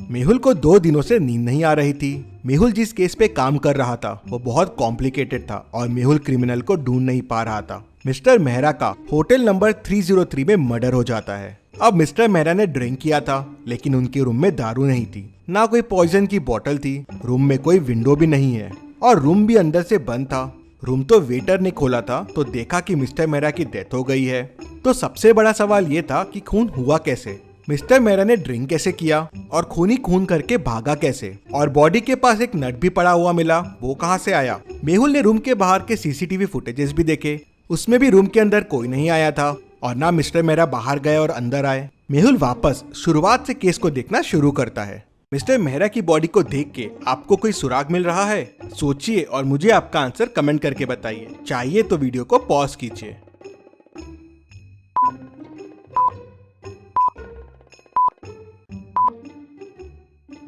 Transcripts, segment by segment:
मेहुल को 2 दिनों से नींद नहीं आ रही थी। मेहुल जिस केस पे काम कर रहा था वो बहुत कॉम्प्लिकेटेड था और मेहुल क्रिमिनल को ढूंढ नहीं पा रहा था। मिस्टर मेहरा का होटल नंबर 303 में मर्डर हो जाता है। अब मिस्टर मेहरा ने ड्रिंक किया था लेकिन उनके रूम में दारू नहीं थी, ना कोई पॉइजन की बोतल थी, रूम में कोई विंडो भी नहीं है और रूम भी अंदर से बंद था। रूम तो वेटर ने खोला था तो देखा कि मिस्टर मेहरा की डेथ हो गई है। तो सबसे बड़ा सवाल ये था कि खून हुआ कैसे, मिस्टर मेहरा ने ड्रिंक कैसे किया और खून ही खून करके भागा कैसे, और बॉडी के पास एक नट भी पड़ा हुआ मिला, वो कहाँ से आया। मेहुल ने रूम के बाहर के सीसीटीवी फुटेजेस भी देखे, उसमें भी रूम के अंदर कोई नहीं आया था और ना मिस्टर मेहरा बाहर गए और अंदर आए। मेहुल वापस शुरुआत से केस को देखना शुरू करता है। मिस्टर मेहरा की बॉडी को देख के आपको कोई सुराग मिल रहा है? सोचिए और मुझे आपका आंसर कमेंट करके बताइए। चाहिए तो वीडियो को पॉज कीजिए।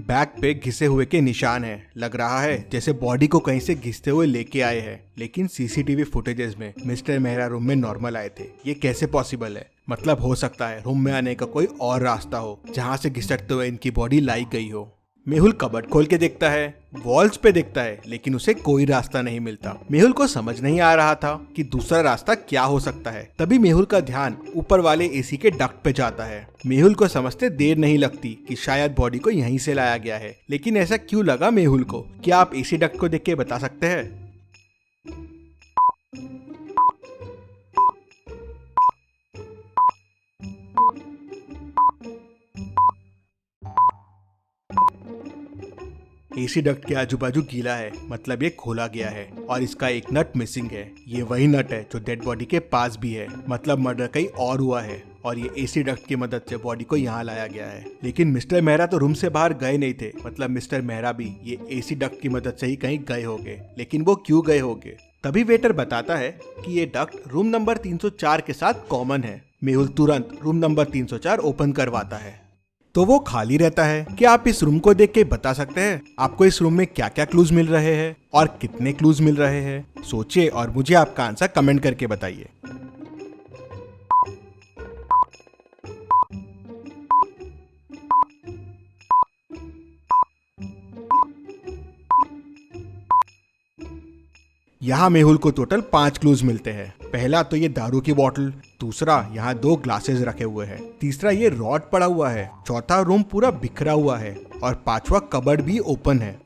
बैक पे घिसे हुए के निशान हैं। लग रहा है जैसे बॉडी को कहीं से घिसते हुए लेके आए हैं, लेकिन सीसीटीवी फुटेजेस में मिस्टर मेहरा रूम में नॉर्मल आए थे। ये कैसे पॉसिबल है? मतलब हो सकता है रूम में आने का कोई और रास्ता हो जहाँ से घिसटते हुए इनकी बॉडी लाई गई हो। मेहुल कबर्ड खोल के देखता है, वॉल्स पे देखता है, लेकिन उसे कोई रास्ता नहीं मिलता। मेहुल को समझ नहीं आ रहा था कि दूसरा रास्ता क्या हो सकता है। तभी मेहुल का ध्यान ऊपर वाले एसी के डक्ट पे जाता है। मेहुल को समझते देर नहीं लगती कि शायद बॉडी को यहीं से लाया गया है, लेकिन ऐसा क्यों लगा मेहुल को? क्या आप एसी डक्ट को देख के बता सकते हैं? एसी डक्ट के आजू बाजू गीला है, मतलब ये खोला गया है और इसका एक नट मिसिंग है। ये वही नट है जो डेड बॉडी के पास भी है, मतलब मर्डर कहीं और हुआ है और ये एसी डक्ट की मदद से बॉडी को यहाँ लाया गया है। लेकिन मिस्टर मेहरा तो रूम से बाहर गए नहीं थे, मतलब मिस्टर मेहरा भी ये एसी डक्ट की मदद से ही कहीं गए होंगे। लेकिन वो क्यों गए होंगे? तभी वेटर बताता है कि ये डक्ट रूम नंबर 304 के साथ कॉमन है। मेहुल तुरंत रूम नंबर 304 ओपन करवाता है तो वो खाली रहता है। क्या आप इस रूम को देख के बता सकते हैं आपको इस रूम में क्या क्या क्लूज मिल रहे हैं और कितने क्लूज मिल रहे हैं? सोचिए और मुझे आपका आंसर कमेंट करके बताइए। यहाँ मेहुल को टोटल 5 क्लूज मिलते हैं। पहला तो ये दारू की बोतल, दूसरा यहाँ 2 ग्लासेस रखे हुए हैं, तीसरा ये रॉड पड़ा हुआ है, चौथा रूम पूरा बिखरा हुआ है और 5वां कबर्ड भी ओपन है।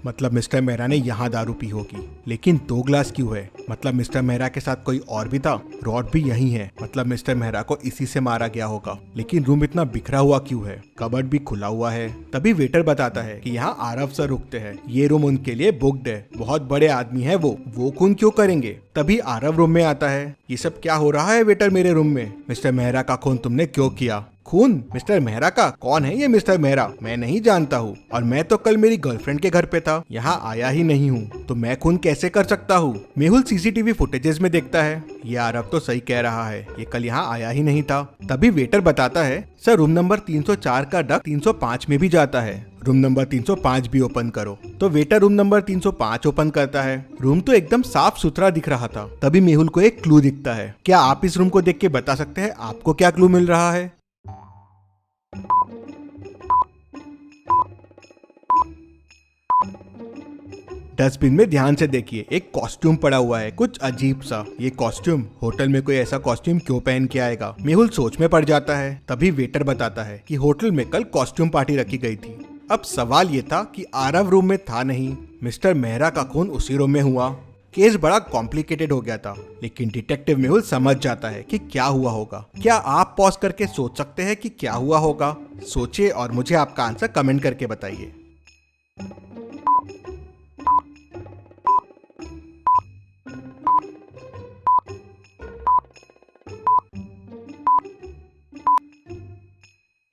मतलब मिस्टर मेहरा ने यहाँ दारू पी होगी। लेकिन 2 ग्लास क्यों है? मतलब मिस्टर मेहरा के साथ कोई और भी था। रॉड भी यही है, मतलब मिस्टर मेहरा को इसी से मारा गया होगा। लेकिन रूम इतना बिखरा हुआ क्यों है? कबर्ड भी खुला हुआ है। तभी वेटर बताता है कि यहाँ आरव सर रुकते हैं, ये रूम उनके लिए बुक्ड है, बहुत बड़े आदमी है वो खून क्यों करेंगे? तभी आरव रूम में आता है। ये सब क्या हो रहा है वेटर मेरे रूम में? मिस्टर मेहरा का खून तुमने क्यों किया? खून मिस्टर मेहरा का? कौन है ये मिस्टर मेहरा? मैं नहीं जानता हूँ और मैं तो कल मेरी गर्लफ्रेंड के घर पे था, यहाँ आया ही नहीं हूँ, तो मैं खून कैसे कर सकता हूँ? मेहुल सीसीटीवी फुटेजेस में देखता है, ये आरव तो सही कह रहा है, ये कल यहाँ आया ही नहीं था। तभी वेटर बताता है, सर रूम नंबर 304 का डक्ट 305 में भी जाता है, रूम नंबर 305 भी ओपन करो। तो वेटर रूम नंबर 305 ओपन करता है। रूम तो एकदम साफ सुथरा दिख रहा था। तभी मेहुल को एक क्लू दिखता है। क्या आप इस रूम को देख के बता सकते हैं आपको क्या क्लू मिल रहा है? डस्टबिन में ध्यान से देखिए, एक कॉस्ट्यूम पड़ा हुआ है, कुछ अजीब सा। ये कॉस्ट्यूम, होटल में कोई ऐसा कॉस्ट्यूम क्यों पहन के आएगा? मेहुल सोच में पड़ जाता है। तभी वेटर बताता है कि होटल में कल कॉस्ट्यूम पार्टी रखी गई थी। अब सवाल ये था कि आरव रूम में था नहीं, मिस्टर मेहरा का खून उसी रूम में हुआ। केस बड़ा कॉम्प्लिकेटेड हो गया था, लेकिन डिटेक्टिव मेहुल समझ जाता है कि क्या हुआ होगा। क्या आप पॉज करके सोच सकते हैं कि क्या हुआ होगा? सोचिए और मुझे आपका आंसर कमेंट करके बताइए।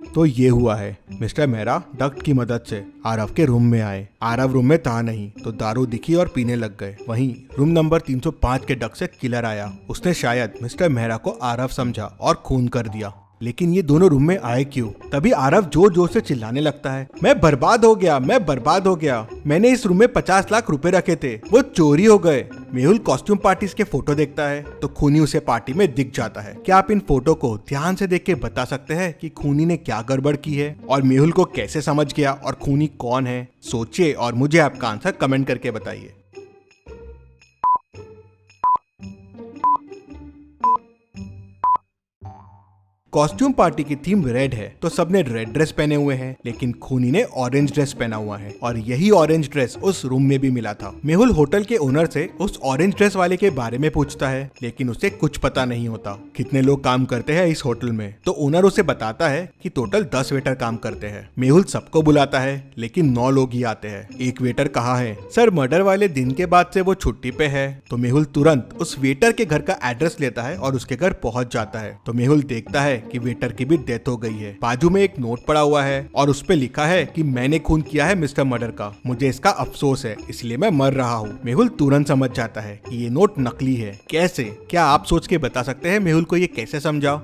तो ये हुआ है, मिस्टर मेहरा डक्ट की मदद से आरव के रूम में आए। आरव रूम में था नहीं तो दारू दिखी और पीने लग गए। वहीं रूम नंबर 305 के डक्ट से किलर आया। उसने शायद मिस्टर मेहरा को आरव समझा और खून कर दिया। लेकिन ये दोनों रूम में आए क्यों? तभी आरव जोर जोर से चिल्लाने लगता है, मैं बर्बाद हो गया, मैं बर्बाद हो गया, मैंने इस रूम में 50 लाख रुपए रखे थे, वो चोरी हो गए। मेहुल कॉस्ट्यूम पार्टीज के फोटो देखता है तो खूनी उसे पार्टी में दिख जाता है। क्या आप इन फोटो को ध्यान से देख के बता सकते हैं कि खूनी ने क्या गड़बड़ की है और मेहुल को कैसे समझ गया और खूनी कौन है? सोचिए और मुझे आपका आंसर कमेंट करके बताइए। कॉस्ट्यूम पार्टी की थीम रेड है तो सबने रेड ड्रेस पहने हुए हैं, लेकिन खूनी ने ऑरेंज ड्रेस पहना हुआ है और यही ऑरेंज ड्रेस उस रूम में भी मिला था। मेहुल होटल के ओनर से उस ऑरेंज ड्रेस वाले के बारे में पूछता है, लेकिन उसे कुछ पता नहीं होता कितने लोग काम करते हैं इस होटल में। तो ओनर उसे बताता है कि टोटल 10 वेटर काम करते हैं। मेहुल सबको बुलाता है लेकिन 9 लोग ही आते हैं। एक वेटर कहाँ है? सर मर्डर वाले दिन के बाद से वो छुट्टी पे है। तो मेहुल तुरंत उस वेटर के घर का एड्रेस लेता है और उसके घर पहुंच जाता है। तो मेहुल देखता है कि वेटर की भी डेथ हो गई है। बाजू में एक नोट पड़ा हुआ है और उस पे लिखा है कि मैंने खून किया है मिस्टर मर्डर का, मुझे इसका अफसोस है, इसलिए मैं मर रहा हूँ। मेहुल तुरंत समझ जाता है कि ये नोट नकली है। कैसे? क्या आप सोच के बता सकते हैं मेहुल को ये कैसे समझा?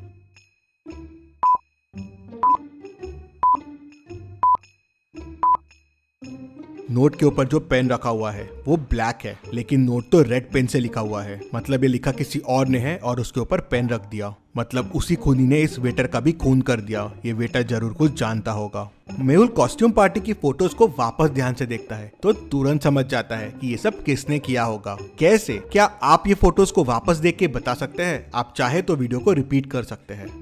नोट के ऊपर जो पेन रखा हुआ है वो ब्लैक है, लेकिन नोट तो रेड पेन से लिखा हुआ है। मतलब ये लिखा किसी और ने है और उसके ऊपर पेन रख दिया। मतलब उसी खूनी ने इस वेटर का भी खून कर दिया। ये वेटर जरूर कुछ जानता होगा। मेहुल कॉस्ट्यूम पार्टी की फोटोज को वापस ध्यान से देखता है तो तुरंत समझ जाता है कि ये सब किसने किया होगा। कैसे? क्या आप ये फोटोज को वापस देख के बता सकते हैं? आप चाहे तो वीडियो को रिपीट कर सकते हैं।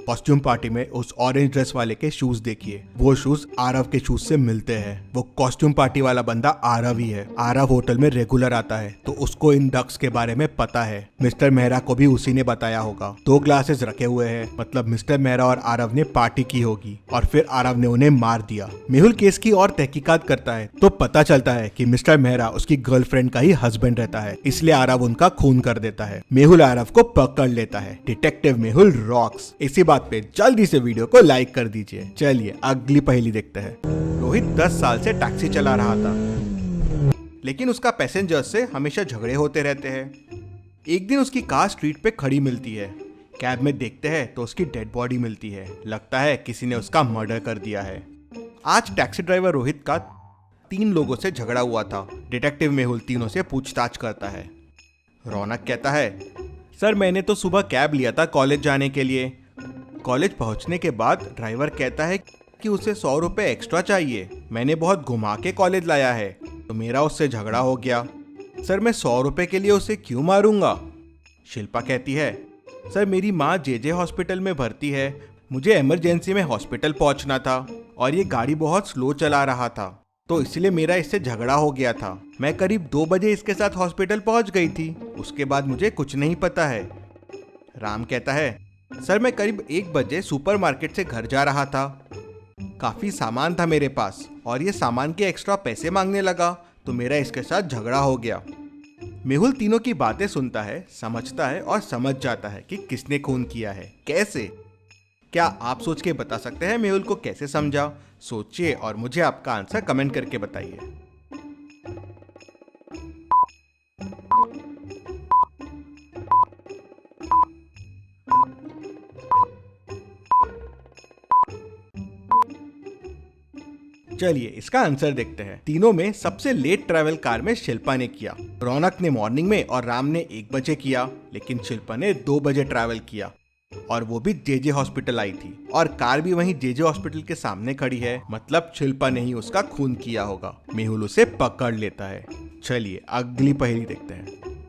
कॉस्ट्यूम पार्टी में उस ऑरेंज ड्रेस वाले के शूज देखिए, वो शूज आरव के शूज से मिलते हैं। वो कॉस्ट्यूम पार्टी वाला बंदा आरव ही है। आरव होटल में रेगुलर आता है तो उसको इन डक्स के बारे में पता है। मिस्टर मेहरा को भी उसी ने बताया होगा। 2 ग्लासेस रखे हुए हैं, मतलब मिस्टर मेहरा और आरव ने पार्टी की होगी और फिर आरव ने उन्हें मार दिया। मेहुल केस की और तहकीकात करता है तो पता चलता है कि मिस्टर मेहरा उसकी गर्लफ्रेंड का ही हस्बैंड रहता है, इसलिए आरव उनका खून कर देता है। मेहुल आरव को पकड़ लेता है। Detective Mehul rocks. इसी बात पे जल्दी से वीडियो को लाइक कर दीजिए। चलिए अगली पहेली देखते हैं। रोहित 10 साल से टैक्सी चला रहा था, लेकिन उसका पैसेंजर्स से हमेशा झगड़े होते रहते हैं। एक दिन उसकी कार स्ट्रीट पे खड़ी मिलती है। कैब में देखते हैं तो उसकी डेड बॉडी मिलती है। लगता है किसी ने उसका मर्डर कर दिया है। आज टैक्सी ड्राइवर रोहित का 3 लोगों से झगड़ा हुआ था। डिटेक्टिव मेहुल तीनों से पूछताछ करता है। रौनक कहता है, सर मैंने तो सुबह कैब लिया था कॉलेज जाने के लिए। कॉलेज पहुंचने के बाद ड्राइवर कहता है कि उसे 100 रुपए एक्स्ट्रा चाहिए। मैंने बहुत घुमा के कॉलेज लाया है तो मेरा उससे झगड़ा हो गया। सर मैं 100 रुपए के लिए उसे क्यों मारूंगा? शिल्पा कहती है, सर मेरी माँ जेजे हॉस्पिटल में भर्ती है, मुझे इमरजेंसी में हॉस्पिटल पहुंचना था और ये गाड़ी बहुत स्लो चला रहा था तो इसलिए मेरा इससे झगड़ा हो गया था। मैं करीब 2 बजे इसके साथ हॉस्पिटल पहुंच गई थी, उसके बाद मुझे कुछ नहीं पता है। राम कहता है, सर मैं करीब 1 बजे सुपरमार्केट से घर जा रहा था, काफी सामान था मेरे पास और ये सामान के एक्स्ट्रा पैसे मांगने लगा तो मेरा इसके साथ झगड़ा हो गया। मेहुल तीनों की बातें सुनता है, समझता है और समझ जाता है कि किसने खून किया है। कैसे? क्या आप सोच के बता सकते हैं मेहुल को कैसे समझा? सोचिए और मुझे आपका आंसर कमेंट करके बताइए। चलिए इसका आंसर देखते हैं। तीनों में सबसे लेट ट्रैवल कार में शिल्पा ने किया। रौनक ने मॉर्निंग में और राम ने 1 बजे किया, लेकिन शिल्पा ने 2 बजे ट्रैवल किया और वो भी जेजे हॉस्पिटल आई थी और कार भी वहीं जेजे हॉस्पिटल के सामने खड़ी है। मतलब शिल्पा ने ही उसका खून किया होगा। मेहुल उसे पकड़ लेता है। चलिए अगली पहेली देखते हैं।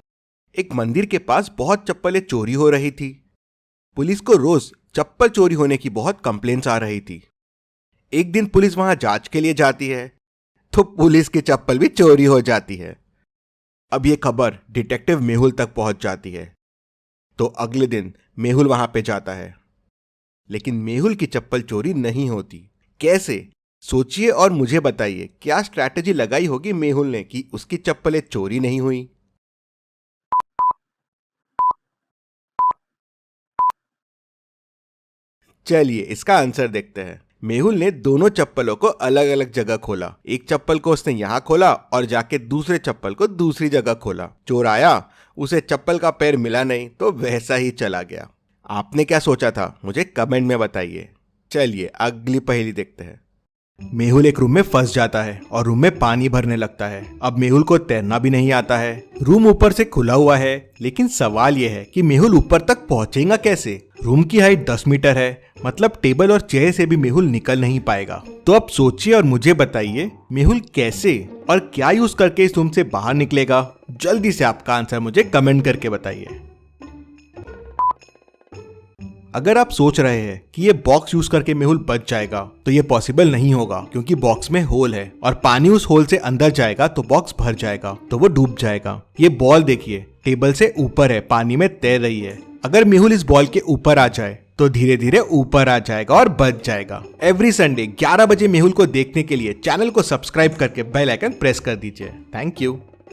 एक मंदिर के पास बहुत चप्पलें चोरी हो रही थी। पुलिस को रोज चप्पल चोरी होने की बहुत कंप्लेंट्स आ रही थी। एक दिन पुलिस वहां जांच के लिए जाती है तो पुलिस की चप्पल भी चोरी हो जाती है। अब ये खबर डिटेक्टिव मेहुल तक पहुंच जाती है तो अगले दिन मेहुल वहां पे जाता है, लेकिन मेहुल की चप्पल चोरी नहीं होती। कैसे? सोचिए और मुझे बताइए क्या स्ट्रैटेजी लगाई होगी मेहुल ने कि उसकी चप्पलें चोरी नहीं हुई। चलिए इसका आंसर देखते हैं। मेहुल ने दोनों चप्पलों को अलग अलग जगह खोला। एक चप्पल को उसने यहाँ खोला और जाके दूसरे चप्पल को दूसरी जगह खोला। चोर आया, उसे चप्पल का पैर मिला नहीं तो वैसा ही चला गया। आपने क्या सोचा था मुझे कमेंट में बताइए। चलिए अगली पहेली देखते हैं। मेहुल एक रूम में फंस जाता है और रूम में पानी भरने लगता है। अब मेहुल को तैरना भी नहीं आता है। रूम ऊपर से खुला हुआ है, लेकिन सवाल यह है कि मेहुल ऊपर तक पहुंचेगा कैसे। रूम की हाइट 10 मीटर है, मतलब टेबल और चेयर से भी मेहुल निकल नहीं पाएगा। तो अब सोचिए और मुझे बताइए मेहुल कैसे और क्या यूज करके इस रूम से बाहर निकलेगा। जल्दी से आपका आंसर मुझे कमेंट करके बताइए। अगर आप सोच रहे हैं कि ये बॉक्स यूज करके मेहुल बच जाएगा तो ये पॉसिबल नहीं होगा, क्योंकि बॉक्स में होल है और पानी उस होल से अंदर जाएगा तो बॉक्स भर जाएगा, तो वो डूब जाएगा। ये बॉल देखिए टेबल से ऊपर है, पानी में तैर रही है। अगर मेहुल इस बॉल के ऊपर आ जाए तो धीरे धीरे ऊपर आ जाएगा और बच जाएगा। एवरी संडे 11 बजे मेहुल को देखने के लिए चैनल को सब्सक्राइब करके बेल आइकन प्रेस कर दीजिए। Thank you.